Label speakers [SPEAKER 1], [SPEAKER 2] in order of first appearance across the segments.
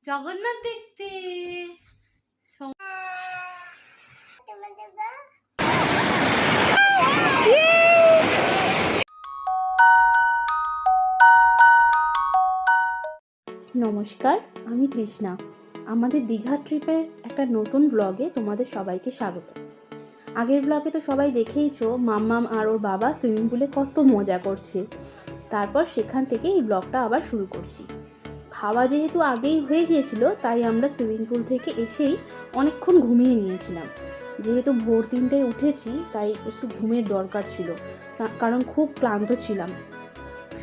[SPEAKER 1] জগন্নাথ দেখতে।
[SPEAKER 2] নমস্কার, আমি তৃষ্ণা। আমাদের দীঘা ট্রিপের একটা নতুন ব্লগে তোমাদের সবাইকে স্বাগত। আগের ব্লগে তো সবাই দেখেইছো মাম্মাম আর ওর বাবা সুইমিং পুলে কত মজা করছে। তারপর সেখান থেকে এই ব্লগটা আবার শুরু করছি। খাওয়া যেহেতু আগেই হয়ে গিয়েছিল, তাই আমরা সুইমিং পুল থেকে এসেই অনেকক্ষণ ঘুমিয়ে নিয়েছিলাম। যেহেতু ভোর 3টায় উঠেছি, তাই একটু ঘুমের দরকার ছিল, কারণ খুব ক্লান্ত ছিলাম।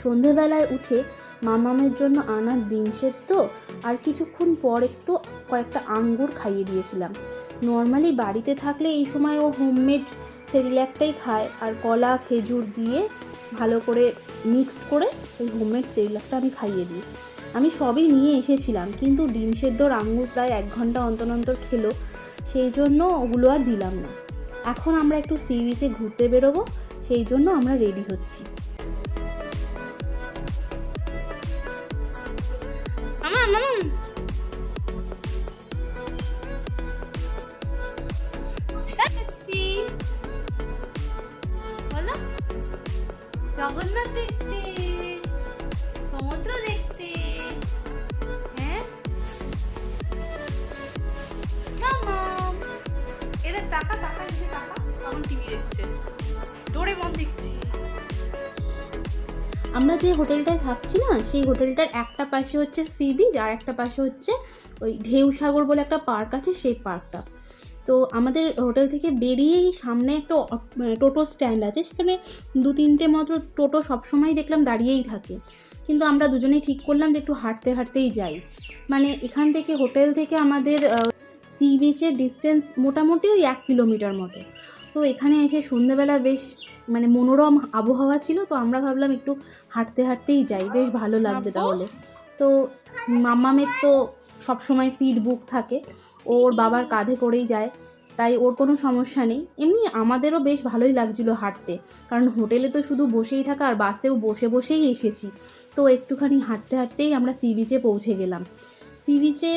[SPEAKER 2] সন্ধেবেলায় উঠে মামামের জন্য আনা ডিম সেদ্ধ আর কিছুক্ষণ পর কয়েকটা আঙ্গুর খাইয়ে দিয়েছিলাম। নর্মালি বাড়িতে থাকলে এই সময় ও হোমমেড সেরিল্যাকটাই খায়, আর কলা খেজুর দিয়ে ভালো করে মিক্সড করে ওই হোমমেড সেরিল্যাকটা আমি খাইয়ে দিই। আমি সবই নিয়ে এসেছিলাম, কিন্তু ডিম সেদ্ধর আঙ্গুর প্রায় 1 ঘন্টা অন্তর অন্তর খেলো, সেই জন্য ওগুলো আর দিলাম না। এখন আমরা একটু সি বিচে ঘুরতে বেরোবো, সেই জন্য আমরা রেডি হচ্ছি।
[SPEAKER 1] জগন্নাথ দেখতে, সমুদ্র দেখতে। হ্যাঁ মামাম, এদের টাকা টাকা দিচ্ছে, টাকা তখন টিভি দেখছে, ডোরেমন দেখছি।
[SPEAKER 2] আমরা যে হোটেলটায় থাকছি না, সেই হোটেলটার একটা পাশে হচ্ছে সি বিচ আর একটা পাশে হচ্ছে ওই ঢেউ সাগর বলে একটা পার্ক আছে, সেই পার্কটা। তো আমাদের হোটেল থেকে বেরিয়েই সামনে একটা টোটো স্ট্যান্ড আছে, সেখানে 2-3টে মতো টোটো সবসময় দেখলাম দাঁড়িয়েই থাকে। কিন্তু আমরা দুজনেই ঠিক করলাম যে একটু হাঁটতে হাঁটতেই যাই। মানে এখান থেকে হোটেল থেকে আমাদের সি বিচের ডিস্টেন্স মোটামুটি ওই 1 কিলোমিটার মতো। তো এখানে এসে সন্ধ্যেবেলা বেশ মানে মনোরম আবহাওয়া ছিল, তো আমরা ভাবলাম একটু হাঁটতে হাঁটতেই যাই, বেশ ভালো লাগবে তাহলে। তো মাম্মামের তো সবসময় সিট বুক থাকে, ওর বাবার কাঁধে করেই যায়, তাই ওর কোনো সমস্যা নেই। এমনি আমাদেরও বেশ ভালোই লাগছিল হাঁটতে, কারণ হোটেলে তো শুধু বসেই থাকা, আর বাসেও বসে বসেই এসেছি। তো একটুখানি হাঁটতে হাঁটতেই আমরা সি বিচে পৌঁছে গেলাম। সি বিচে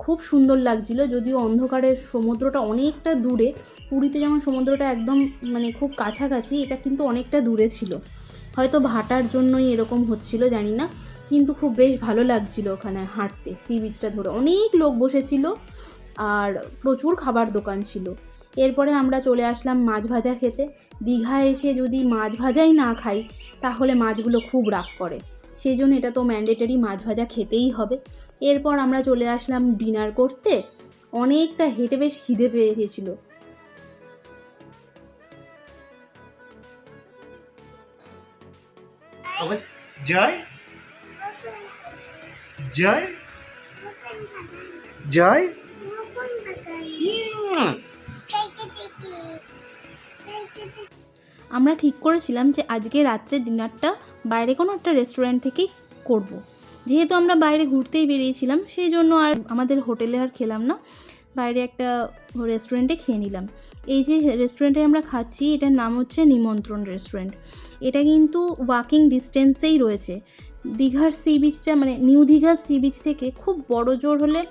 [SPEAKER 2] খুব সুন্দর লাগছিল, যদিও অন্ধকারের সমুদ্রটা অনেকটা দূরে। পুরীতে যেমন সমুদ্রটা একদম মানে খুব কাছাকাছি, এটা কিন্তু অনেকটা দূরে ছিল। হয়তো ভাটার জন্যই এরকম হচ্ছিল, জানি না, কিন্তু খুব বেশ ভালো লাগছিল ওখানে হাঁটতে। সি বিচটা ধরে অনেক লোক বসেছিল আর প্রচুর খাবার দোকান ছিল। এরপরে আমরা চলে আসলাম মাছ ভাজা খেতে। দীঘায় এসে যদি মাছ ভাজাই না খাই, তাহলে মাছগুলো খুব রাগ করে, সেই জন্য এটা তো ম্যান্ডেটরি, মাছ ভাজা খেতেই হবে। এরপর আমরা চলে আসলাম ডিনার করতে। অনেকটা হেঁটে বেশ খিদে পেয়ে গেছিলো।
[SPEAKER 3] জয় জয় জয়।
[SPEAKER 2] আমরা ঠিক করেছিলাম যে আজকে রাত্রে ডিনারটা বাইরে কোনো একটা রেস্টুরেন্ট থেকেই করব। যেহেতু আমরা বাইরে ঘুরতেই বেরিয়েছিলাম, সেই জন্য আর আমাদের হোটেলে আর খেলাম না, বাইরে একটা রেস্টুরেন্টে খেয়ে নিলাম। এই যে রেস্টুরেন্টে আমরা খাচ্ছি, এটার নাম হচ্ছে নিমন্ত্রণ রেস্টুরেন্ট। এটা কিন্তু ওয়াকিং ডিস্টেন্সেই রয়েছে। দীঘার সি বিচটা মানে নিউ দীঘার সি বিচ থেকে খুব বড় জোর হলে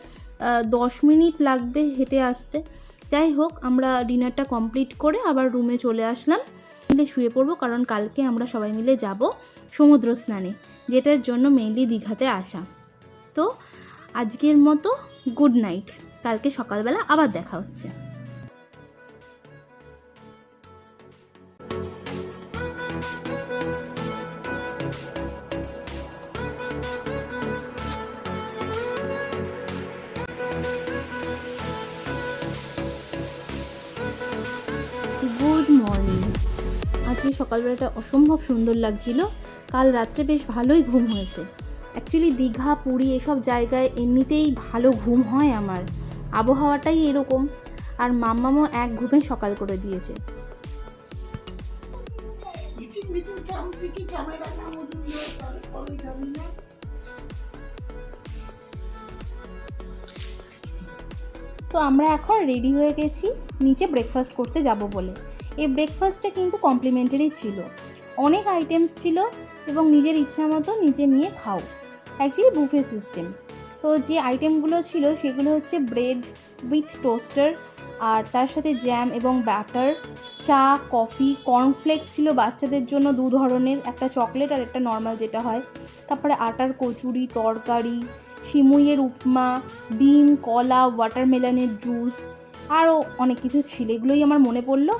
[SPEAKER 2] 10 মিনিট লাগবে হেঁটে আসতে। যাই হোক, আমরা ডিনারটা কমপ্লিট করে আবার রুমে চলে আসলাম, মিলে শুয়ে পড়বো, কারণ কালকে আমরা সবাই মিলে যাব সমুদ্র স্নানে, যেটার জন্য মেইনলি দীঘাতে আসা। তো আজকের মতো গুড নাইট, কালকে সকালবেলা আবার দেখা হচ্ছে। Good morning. আজকে সকালবেলাটা অসম্ভব সুন্দর লাগছিল। কাল রাত্রে বেশ ভালোই ঘুম হয়েছে। অ্যাকচুয়ালি দীঘা পুরী এসব জায়গায় এমনিতেই ভালো ঘুম হয় আমার, আবহাওয়াটাই এরকম। আর মাম্মামও এক ঘুমে সকাল করে দিয়েছে। তো আমরা এখন রেডি হয়ে গেছি নিচে ব্রেকফাস্ট করতে যাব বলে। এই ব্রেকফাস্টটা কিন্তু কমপ্লিমেন্টারি ছিল, অনেক আইটেমস ছিল এবং নিজের ইচ্ছা মতো নিজে নিয়ে খাও। Actually buffet system. তো যে আইটেমগুলো ছিল সেগুলো হচ্ছে ব্রেড উইথ টোস্টার, আর তার সাথে জ্যাম এবং ব্যাটার, চা, কফি, কর্নফ্লেক্স ছিল বাচ্চাদের জন্য 2 ধরনের, একটা চকলেট আর একটা নর্মাল যেটা হয়, তারপরে আটার কচুরি, তরকারি, সিমুইয়ের উপমা, ডিম, কলা, ওয়াটারমেলনের জুস, আরও অনেক কিছু ছিল। এগুলোই আমার মনে পড়লো।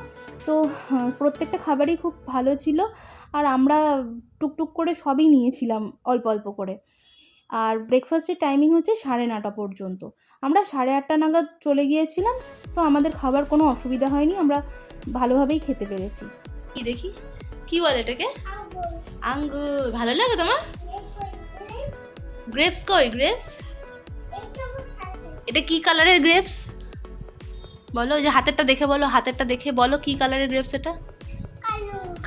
[SPEAKER 2] তো প্রত্যেকটা খাবারই খুব ভালো ছিল, আর আমরা টুকটুক করে সবই নিয়েছিলাম অল্প অল্প করে। আর ব্রেকফাস্টের টাইমিং হচ্ছে 9:30 পর্যন্ত। আমরা 8:30 নাগাদ চলে গিয়েছিলাম, তো আমাদের খাবার কোনো অসুবিধা হয়নি, আমরা ভালোভাবেই খেতে পেরেছি।
[SPEAKER 1] কি দেখি কি বলে এটাকে? আঙ্গুর। ভালো লাগে তোমার? গ্রেপস কই? গ্রেপস এটা কি কালারের গ্রেপস বলো? ওই যে হাতেরটা দেখে বলো, হাতেরটা দেখে বলো কি কালারের গ্রেপস এটা?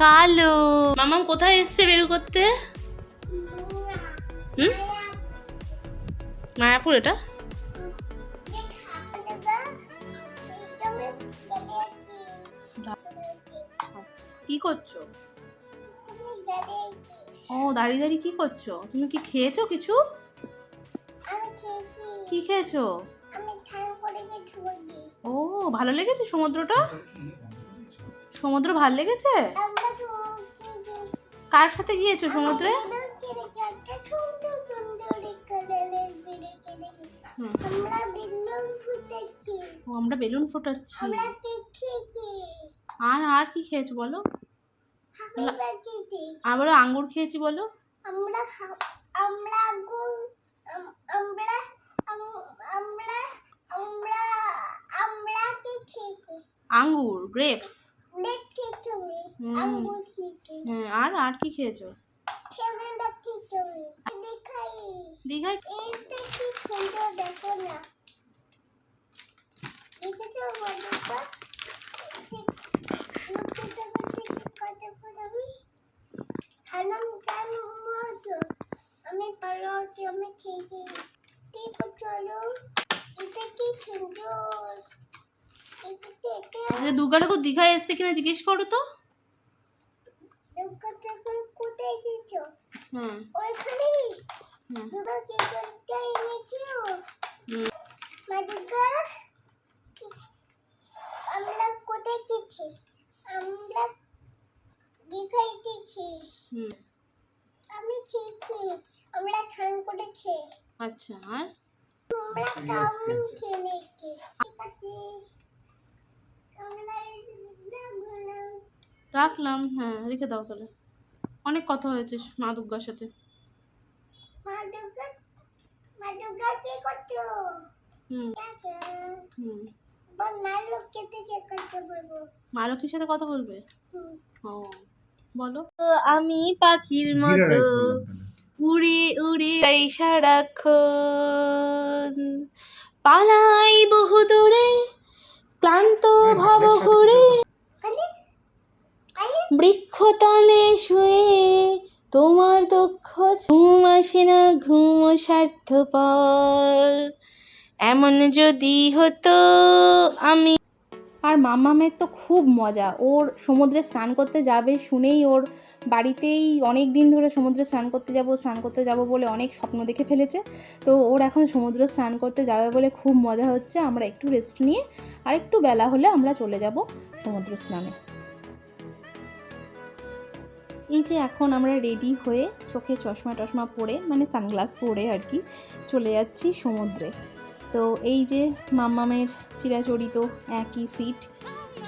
[SPEAKER 1] কালো। মামাম কোথায় এসছে বের করতে? মায়াপুর। এটা কি করছো? ও দাঁড়িয়ে দাঁড়িয়ে কি করছো? তুমি কি খেয়েছো কিছু? কি খেয়েছো? ও ভালো লেগেছে সমুদ্রটা? সমুদ্র ভালো লেগেছে? কার সাথে গিয়েছো সমুদ্রে? আমরা বেলুন ফোটাচ্ছি। আর আর কি খেয়েছো বলো? আমরা আঙ্গুর খেয়েছি বলো। আমরা আঙ্গুর, আমরা আমরা আমরা আমরা কি খেয়েছি? আঙ্গুর, গ্রেপস। আঙ্গুর খেয়েছি। হ্যাঁ, আর আর কি খেয়েছো? দীঘায় এইটা কি সুন্দর দেখো না। দেখেছো বন্ধুরা? আমি পারো আমি খেয়েছি। কি চলো এটা কি সুন্দর। দুর্গা ঠাকুর দীঘায় এসছে কিনা জিজ্ঞেস করো তো। দুর্গা ঠাকুর কোথায় এসেছো? ওইখানে দুর্গা ঠাকুরটা এনেছো? মা দুর্গা আমরা কোথায় গেছি? আমরা দীঘায় গেছি। আমি খেয়েছি, আমরা স্নান করে খেয়ে। আচ্ছা, আর আমরা চাউমিন খেয়ে নিয়েছি। ঠিক আছে, রাখলাম। হ্যাঁ রেখে দাও তাহলে। অনেক কথা হয়েছে মা দুর্গার সাথে। মা দুর্গা কি করছো? মা লক্ষ্মীর সাথে কথা বলবে? ও বলো। আমি পাখির মতো উড়ে উড়ে যাই সারাক্ষণ, পালাই বহু দূরে ক্লান্ত ভব ঘুরে, বৃক্ষতলে শুয়ে তোমার দক্ষ ঘুম আসে না, ঘুম স্বার্থপর, এমন যদি হতো আমি। আর মামামের তো খুব মজা, ওর সমুদ্রে স্নান করতে যাবে শুনেই ওর বাড়িতেই অনেক দিন ধরে সমুদ্রে স্নান করতে যাব বলে অনেক স্বপ্ন দেখে ফেলেছে। তো ওর এখন সমুদ্রে স্নান করতে যাবে বলে খুব মজা হচ্ছে। আমরা একটু রেস্ট নিয়ে আর একটু বেলা হলে আমরা চলে যাব সমুদ্র স্নানে। এই যে এখন আমরা রেডি হয়ে চোখে চশমা টশমা পরে, মানে সানগ্লাস পরে আর কি, চলে যাচ্ছি সমুদ্রে। তো এই যে মাম্মামের চিরাচরিত একই সিট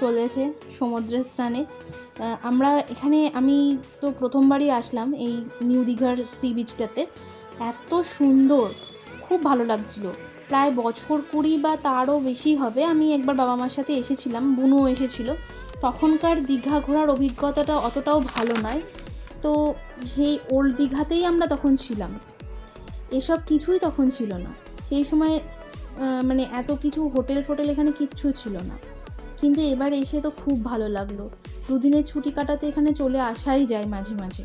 [SPEAKER 1] চলেছে সমুদ্রের স্নানে। আমরা এখানে আমি তো প্রথমবারই আসলাম এই নিউ দীঘার সি বিচটাতে। এত সুন্দর, খুব ভালো লাগছিল। প্রায় বছর 20 বা তারও বেশি হবে আমি একবার বাবা মার সাথে এসেছিলাম, বুনুও এসেছিল। তখনকার দীঘা ঘোরার অভিজ্ঞতাটা অতটাও ভালো নয়। তো সেই ওল্ড দীঘাতেই আমরা তখন ছিলাম, এসব কিছুই তখন ছিল না সেই সময়। মানে এত কিছু হোটেল ফোটেল এখানে কিচ্ছু ছিল না। কিন্তু এবার এসে তো খুব ভালো লাগলো। 2 দিনের ছুটি কাটাতে এখানে চলে আসাই যায় মাঝে মাঝে।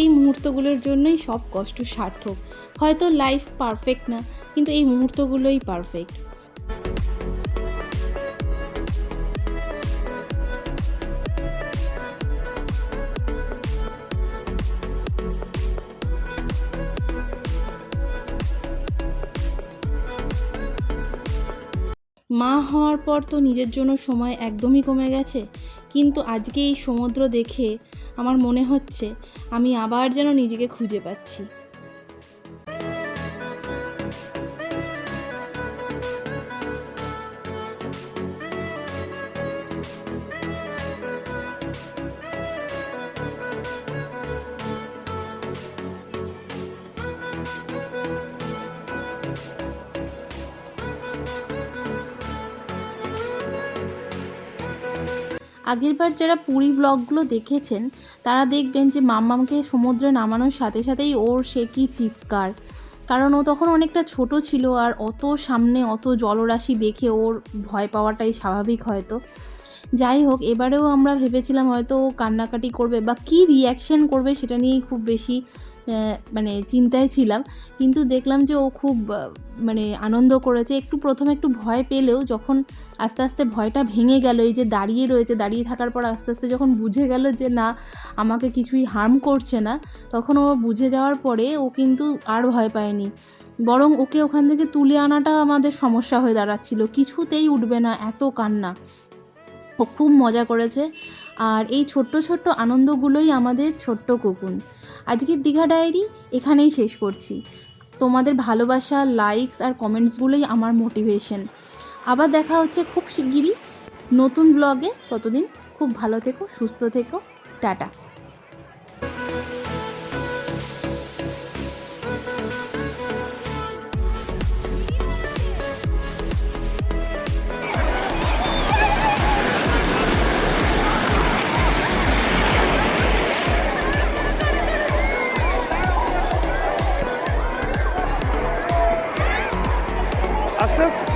[SPEAKER 1] এই মুহূর্তগুলোর জন্যই সব কষ্ট সার্থক। হয়তো লাইফ পারফেক্ট না, কিন্তু এই মুহূর্তগুলোই পারফেক্ট। মা হওয়ার পর তো নিজের জন্য সময় একদমই কমে গেছে, কিন্তু আজকে এই সমুদ্র দেখে আমার মনে হচ্ছে আমি আবার যেন নিজেকে খুঁজে পাচ্ছি। আগেরবার যারা পুরী ব্লগগুলো দেখেছেন তারা দেখবেন যে মাম্মামকে সমুদ্রে নামানোর সাথে সাথেই ওর সে কি চিৎকার, কারণ ও তখন অনেকটা ছোট ছিল আর অত সামনে অত জলরাশি দেখে ওর ভয় পাওয়াটাই স্বাভাবিক হয়তো। যাই হোক, এবারেও আমরা ভেবেছিলাম হয়তো ও কান্নাকাটি করবে বা কী রিয়াকশন করবে সেটা নিয়েই খুব বেশি মানে চিন্তায় ছিলাম, কিন্তু দেখলাম যে ও খুব মানে আনন্দ করেছে। একটু প্রথমে একটু ভয় পেলেও যখন আস্তে আস্তে ভয়টা ভেঙে গেল, এই যে দাঁড়িয়ে রয়েছে, দাঁড়িয়ে থাকার পর আস্তে আস্তে যখন বুঝে গেল যে না আমাকে কিছুই হার্ম করছে না, তখন ও বুঝে যাওয়ার পরে ও কিন্তু আর ভয় পায়নি, বরং ওকে ওখান থেকে তুলে আনাটা আমাদের সমস্যা হয়ে দাঁড়াচ্ছিল, কিছুতেই উঠবে না, এত কান্না। ও খুব মজা করেছে। আর এই ছোট্ট ছোট্ট আনন্দগুলোই আমাদের ছোট্ট কোকুন। আজকের দীঘা ডায়েরি এখানেই শেষ করছি। তোমাদের ভালোবাসা, লাইকস আর কমেন্টসগুলোই আমার মোটিভেশন। আবার দেখা হচ্ছে খুব শিগগিরই নতুন ব্লগে। ততদিন খুব ভালো থেকো, সুস্থ থেকো, টাটা।
[SPEAKER 3] আস্তে আস্তে